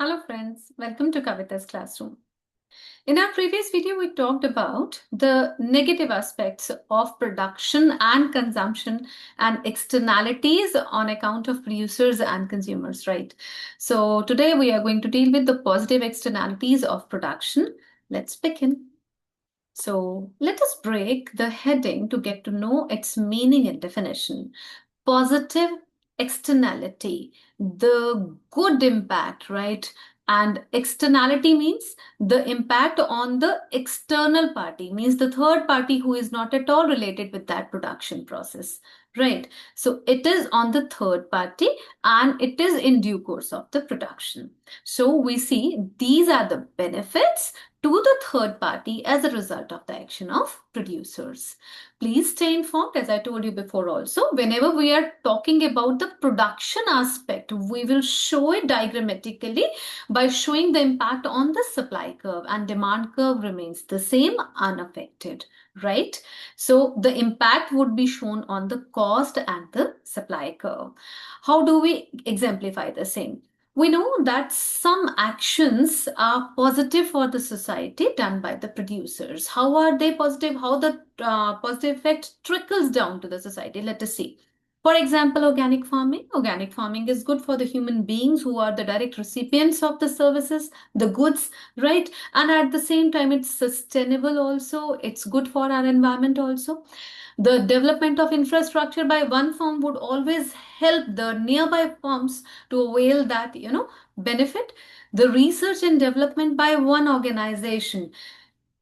Hello friends, welcome to Kavita's classroom. In our previous video, we talked about the negative aspects of production and consumption and externalities on account of producers and consumers, right? So today we are going to deal with the positive externalities of production. Let's begin. So let us break the heading to get to know its meaning and definition. Positive externality, the good impact, right? And externality means the impact on the external party, means the third party who is not at all related with that production process, right? So it is on the third party and it is in due course of the production. So we see these are the benefits to the third party as a result of the action of producers. Please stay informed, as I told you before also. Whenever we are talking about the production aspect, we will show it diagrammatically by showing the impact on the supply curve, and demand curve remains the same, unaffected, right? So the impact would be shown on the cost and the supply curve. How do we exemplify the same? We know that some actions are positive for the society done by the producers. How are they positive? How the positive effect trickles down to the society? Let us see. For example, organic farming. Organic farming is good for the human beings who are the direct recipients of the services, the goods, right? And at the same time, it's sustainable also. It's good for our environment also. The development of infrastructure by one firm would always help the nearby firms to avail that, benefit. The research and development by one organization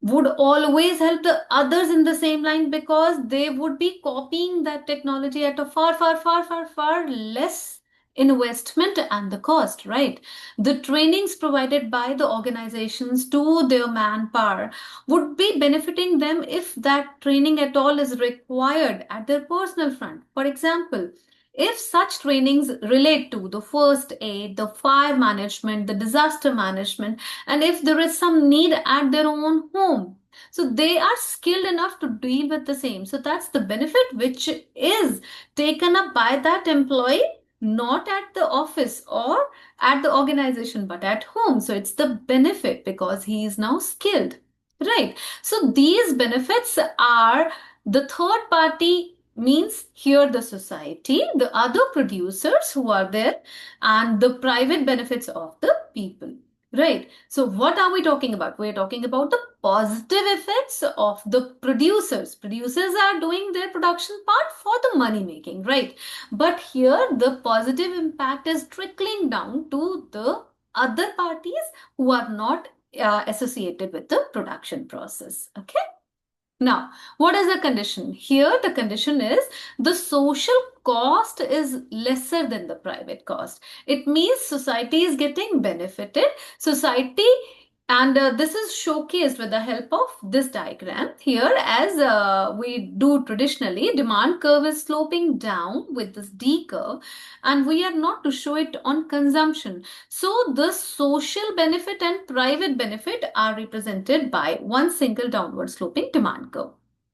would always help the others in the same line because they would be copying that technology at a far less investment and the cost, right? The trainings provided by the organizations to their manpower would be benefiting them if that training at all is required at their personal front. For example, if such trainings relate to the first aid, the fire management, the disaster management, and if there is some need at their own home, so they are skilled enough to deal with the same. So that's the benefit which is taken up by that employee, not at the office or at the organization, but at home. So it's the benefit because he is now skilled, right? So these benefits are the third party, means here the society, the other producers who are there, and the private benefits of the people. Right. So what are we talking about? We're talking about the positive effects of the producers. Producers are doing their production part for the money making, right? But here the positive impact is trickling down to the other parties who are not associated with the production process. Okay. Now, what is the condition? Here, the condition is the social cost is lesser than the private cost. It means society is getting benefited. Society, and this is showcased with the help of this diagram. Here, as we do traditionally, demand curve is sloping down with this D curve, and we are not to show it on consumption. So the social benefit and private benefit are represented by one single downward sloping demand curve.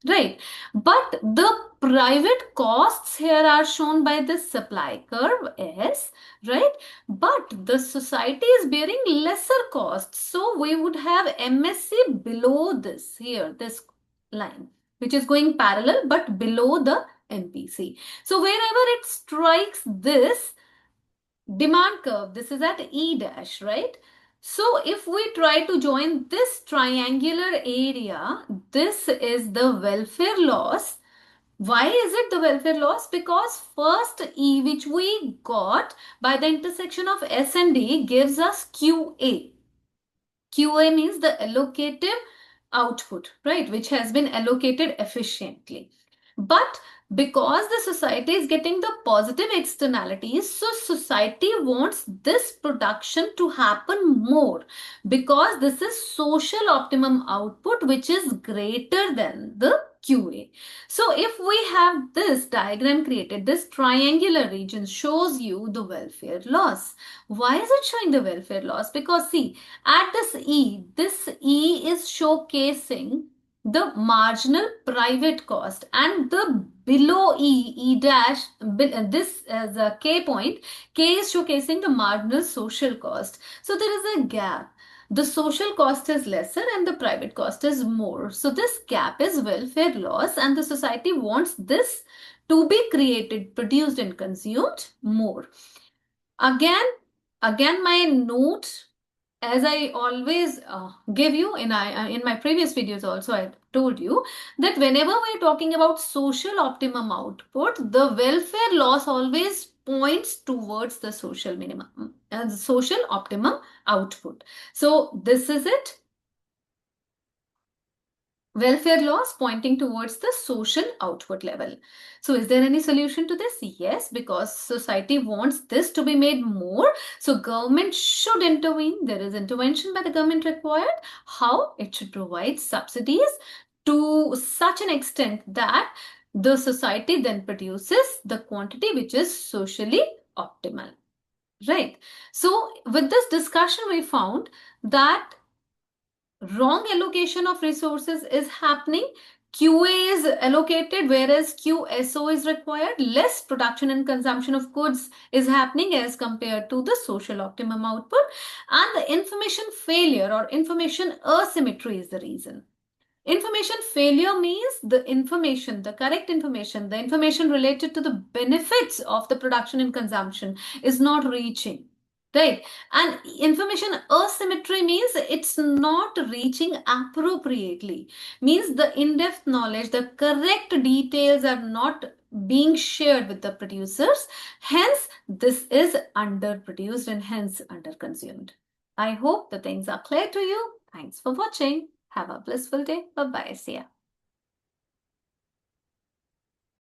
Right. But the private costs here are shown by this supply curve S, right? But the society is bearing lesser costs. So we would have MSC below this here, this line, which is going parallel but below the MPC. So wherever it strikes this demand curve, this is at E dash, right? So if we try to join this triangular area, this is the welfare loss. Why is it the welfare loss? Because first E which we got by the intersection of S and D gives us QA. QA means the allocative output, right, which has been allocated efficiently. But because the society is getting the positive externalities, so society wants this production to happen more because this is social optimum output which is greater than the QA. So if we have this diagram created, this triangular region shows you the welfare loss. Why is it showing the welfare loss? Because see, at this E is showcasing the marginal private cost, and the below E dash, this is a K point. K is showcasing the marginal social cost. So there is a gap. The social cost is lesser and the private cost is more. So this gap is welfare loss, and the society wants this to be created, produced, and consumed more. Again, my note, as I always give you in my previous videos also, I told you that whenever we're talking about social optimum output, the welfare loss always points towards the social minimum, social optimum output. So this is it. Welfare loss pointing towards the social output level. So is there any solution to this? Yes, because society wants this to be made more. So government should intervene. There is intervention by the government required. How? It should provide subsidies to such an extent that the society then produces the quantity which is socially optimal. Right. So with this discussion, we found that wrong allocation of resources is happening. QA is allocated whereas QSO is required. Less production and consumption of goods is happening as compared to the social optimum output. And the information failure or information asymmetry is the reason. Information failure means the information, the correct information, the information related to the benefits of the production and consumption is not reaching. Right. And information asymmetry means it's not reaching appropriately. Means the in-depth knowledge, the correct details are not being shared with the producers. Hence, this is underproduced and hence underconsumed. I hope the things are clear to you. Thanks for watching. Have a blissful day. Bye-bye. See ya.